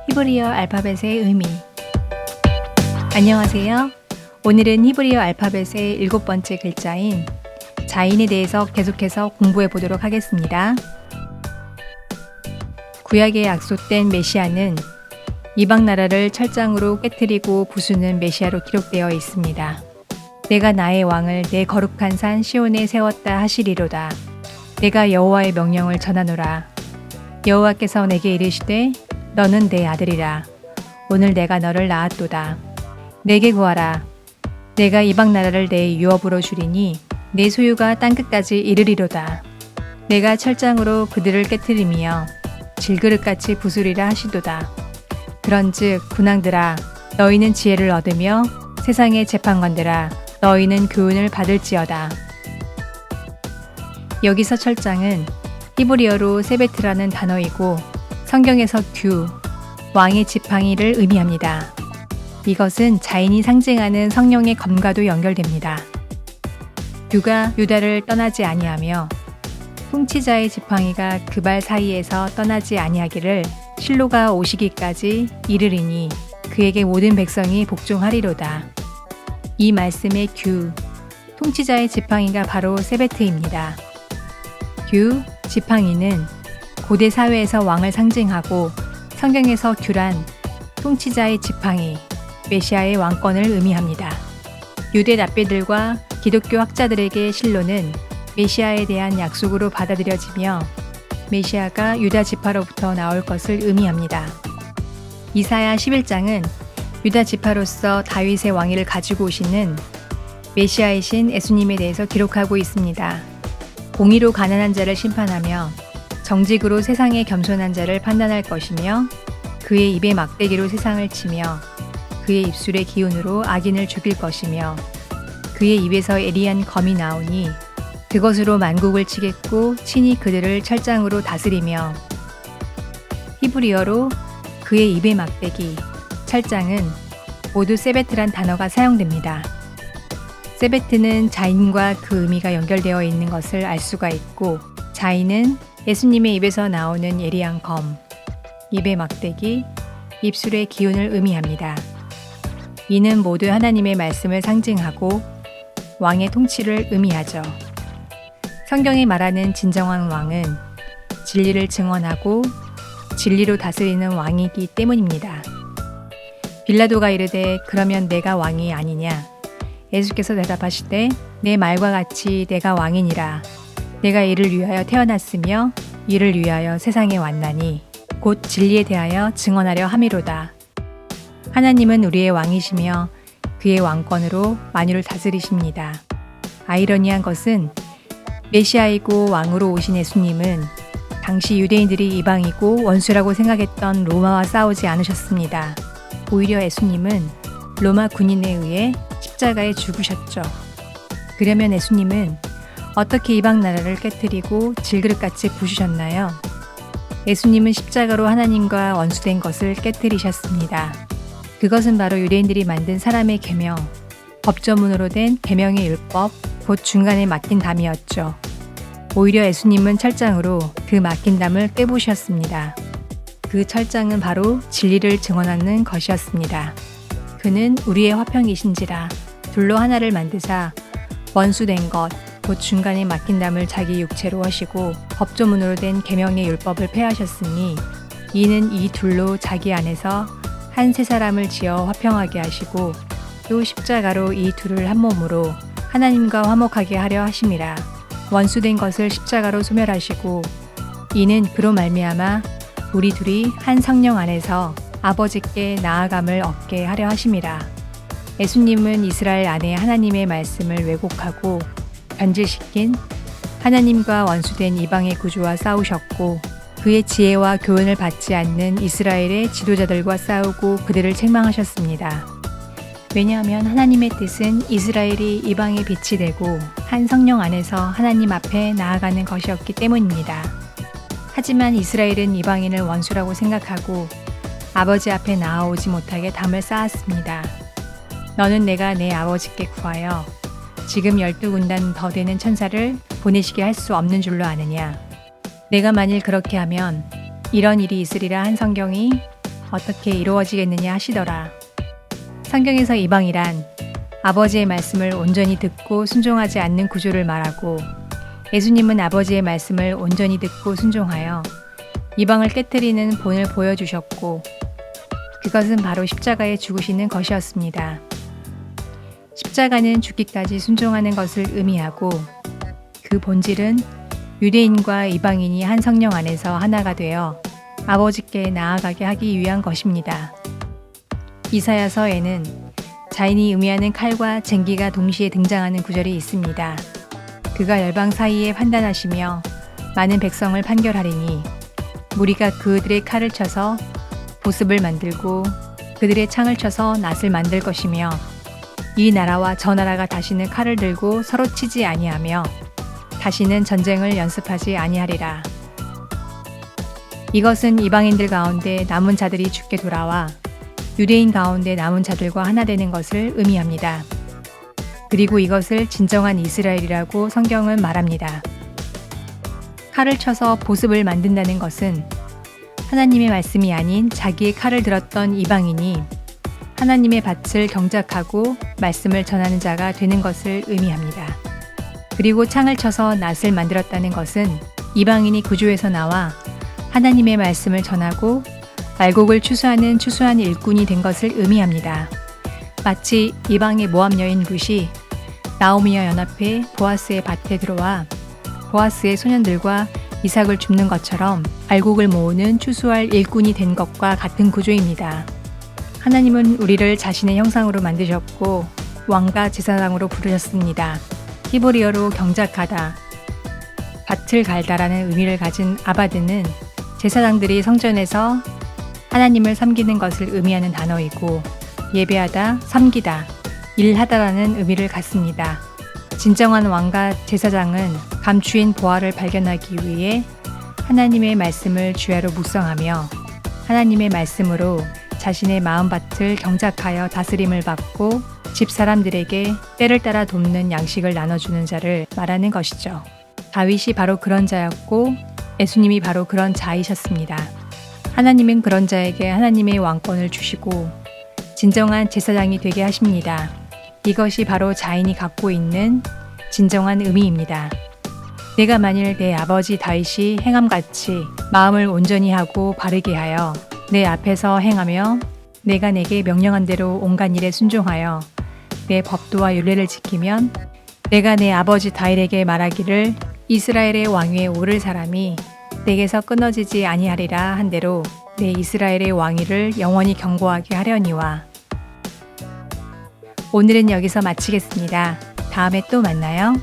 히브리어 알파벳의 의미. 안녕하세요. 오늘은 히브리어 알파벳의 7번째 글자인 자인에 대해서 계속해서 공부해 보도록 하겠습니다. 구약에 약속된 메시아는 이방 나라를 철장으로 깨뜨리고 부수는 메시아로 기록되어 있습니다. 내가 나의 왕을 내 거룩한 산 시온에 세웠다 하시리로다. 내가 여호와의 명령을 전하노라. 여호와께서 내게 이르시되 너는 내 아들이라. 오늘 내가 너를 낳았도다. 내게 구하라. 내가 이방 나라를 내 유업으로 주리니 내 소유가 땅끝까지 이르리로다. 내가 철장으로 그들을 깨뜨리며 질그릇같이 부수리라 하시도다. 그런즉 군왕들아 너희는 지혜를 얻으며 세상의 재판관들아 너희는 교훈을 받을지어다. 여기서 철장은 히브리어로 세베트라는 단어이고 성경에서 규, 왕의 지팡이를 의미합니다. 이것은 자인이 상징하는 성령의 검과도 연결됩니다. 규가 유다를 떠나지 아니하며 통치자의 지팡이가 그 발 사이에서 떠나지 아니하기를 실로가 오시기까지 이르리니 그에게 모든 백성이 복종하리로다. 이 말씀의 규, 통치자의 지팡이가 바로 세베트입니다. 규, 지팡이는 고대 사회에서 왕을 상징하고 성경에서 규란 통치자의 지팡이, 메시아의 왕권을 의미합니다. 유대 랍비들과 기독교 학자들에게 실로는 메시아에 대한 약속으로 받아들여지며 메시아가 유다 지파로부터 나올 것을 의미합니다. 이사야 11장은 유다 지파로서 다윗의 왕위를 가지고 오시는 메시아이신 예수님에 대해서 기록하고 있습니다. 공의로 가난한 자를 심판하며 정직으로 세상의 겸손한 자를 판단할 것이며 그의 입에 막대기로 세상을 치며 그의 입술의 기운으로 악인을 죽일 것이며 그의 입에서 예리한 검이 나오니 그것으로 만국을 치겠고 친히 그들을 철장으로 다스리며. 히브리어로 그의 입의 막대기, 철장은 모두 세베트란 단어가 사용됩니다. 세베트는 자인과 그 의미가 연결되어 있는 것을 알 수가 있고 자인은 예수님의 입에서 나오는 예리한 검, 입의 막대기, 입술의 기운을 의미합니다. 이는 모두 하나님의 말씀을 상징하고 왕의 통치를 의미하죠. 성경이 말하는 진정한 왕은 진리를 증언하고 진리로 다스리는 왕이기 때문입니다. 빌라도가 이르되 그러면 내가 왕이 아니냐? 예수께서 대답하시되 내 말과 같이 내가 왕이니라. 내가 이를 위하여 태어났으며 이를 위하여 세상에 왔나니 곧 진리에 대하여 증언하려 함이로다. 하나님은 우리의 왕이시며 그의 왕권으로 만유를 다스리십니다. 아이러니한 것은 메시아이고 왕으로 오신 예수님은 당시 유대인들이 이방이고 원수라고 생각했던 로마와 싸우지 않으셨습니다. 오히려 예수님은 로마 군인에 의해 십자가에 죽으셨죠. 그러면 예수님은 어떻게 이방 나라를 깨뜨리고 질그릇같이 부수셨나요? 예수님은 십자가로 하나님과 원수된 것을 깨뜨리셨습니다. 그것은 바로 유대인들이 만든 사람의 계명, 법조문으로 된 계명의 율법, 곧 중간에 맡긴 담이었죠. 오히려 예수님은 철장으로 그 맡긴 담을 떼부셨습니다. 그 철장은 바로 진리를 증언하는 것이었습니다. 그는 우리의 화평이신지라 둘로 하나를 만드사 원수된 것, 곧 중간에 맡긴 담을 자기 육체로 하시고 법조문으로 된 계명의 율법을 폐하셨으니 이는 이 둘로 자기 안에서 한 세 사람을 지어 화평하게 하시고 또 십자가로 이 둘을 한 몸으로 하나님과 화목하게 하려 하심이라. 원수된 것을 십자가로 소멸하시고 이는 그로 말미암아 우리 둘이 한 성령 안에서 아버지께 나아감을 얻게 하려 하심이라. 예수님은 이스라엘 안에 하나님의 말씀을 왜곡하고 변질시킨 하나님과 원수된 이방의 구주와 싸우셨고 그의 지혜와 교훈을 받지 않는 이스라엘의 지도자들과 싸우고 그들을 책망하셨습니다. 왜냐하면 하나님의 뜻은 이스라엘이 이방의 빛이 되고 한 성령 안에서 하나님 앞에 나아가는 것이었기 때문입니다. 하지만 이스라엘은 이방인을 원수라고 생각하고 아버지 앞에 나아오지 못하게 담을 쌓았습니다. 너는 내가 내 아버지께 구하여 지금 12군단 더 되는 천사를 보내시게 할 수 없는 줄로 아느냐? 내가 만일 그렇게 하면 이런 일이 있으리라 한 성경이 어떻게 이루어지겠느냐 하시더라. 성경에서 이방이란 아버지의 말씀을 온전히 듣고 순종하지 않는 구조를 말하고, 예수님은 아버지의 말씀을 온전히 듣고 순종하여 이방을 깨뜨리는 본을 보여주셨고, 그것은 바로 십자가에 죽으시는 것이었습니다. 십자가는 죽기까지 순종하는 것을 의미하고, 그 본질은 유대인과 이방인이 한 성령 안에서 하나가 되어 아버지께 나아가게 하기 위한 것입니다. 이사야서에는 자인이 의미하는 칼과 쟁기가 동시에 등장하는 구절이 있습니다. 그가 열방 사이에 판단하시며 많은 백성을 판결하리니 무리가 그들의 칼을 쳐서 보습을 만들고 그들의 창을 쳐서 낫을 만들 것이며, 이 나라와 저 나라가 다시는 칼을 들고 서로 치지 아니하며 다시는 전쟁을 연습하지 아니하리라. 이것은 이방인들 가운데 남은 자들이 죽게 돌아와 유대인 가운데 남은 자들과 하나 되는 것을 의미합니다. 그리고 이것을 진정한 이스라엘이라고 성경은 말합니다. 칼을 쳐서 보습을 만든다는 것은 하나님의 말씀이 아닌 자기의 칼을 들었던 이방인이 하나님의 밭을 경작하고 말씀을 전하는 자가 되는 것을 의미합니다. 그리고 창을 쳐서 낫을 만들었다는 것은 이방인이 구주에서 나와 하나님의 말씀을 전하고 말곡을 추수하는 추수한 일꾼이 된 것을 의미합니다. 마치 이방의 모압 여인 룻이 나오미와 연합해 보아스의 밭에 들어와 보아스의 소년들과 이삭을 줍는 것처럼 알곡을 모으는 추수할 일꾼이 된 것과 같은 구조입니다. 하나님은 우리를 자신의 형상으로 만드셨고 왕과 제사장으로 부르셨습니다. 히브리어로 경작하다, 밭을 갈다라는 의미를 가진 아바드는 제사장들이 성전에서 하나님을 섬기는 것을 의미하는 단어이고, 예배하다, 섬기다, 일하다라는 의미를 갖습니다. 진정한 왕과 제사장은 감추인 보화를 발견하기 위해 하나님의 말씀을 주야로 묵상하며 하나님의 말씀으로 자신의 마음밭을 경작하여 다스림을 받고 집사람들에게 때를 따라 돕는 양식을 나눠주는 자를 말하는 것이죠. 다윗이 바로 그런 자였고 예수님이 바로 그런 자이셨습니다. 하나님은 그런 자에게 하나님의 왕권을 주시고 진정한 제사장이 되게 하십니다. 이것이 바로 자인이 갖고 있는 진정한 의미입니다. 내가 만일 내 아버지 다윗이 행함같이 마음을 온전히 하고 바르게 하여 내 앞에서 행하며 내가 내게 명령한 대로 온갖 일에 순종하여 내 법도와 율례를 지키면 내가 내 아버지 다윗에게 말하기를 이스라엘의 왕위에 오를 사람이 내게서 끊어지지 아니하리라 한 대로 내 이스라엘의 왕위를 영원히 견고하게 하려니와. 오늘은 여기서 마치겠습니다. 다음에 또 만나요.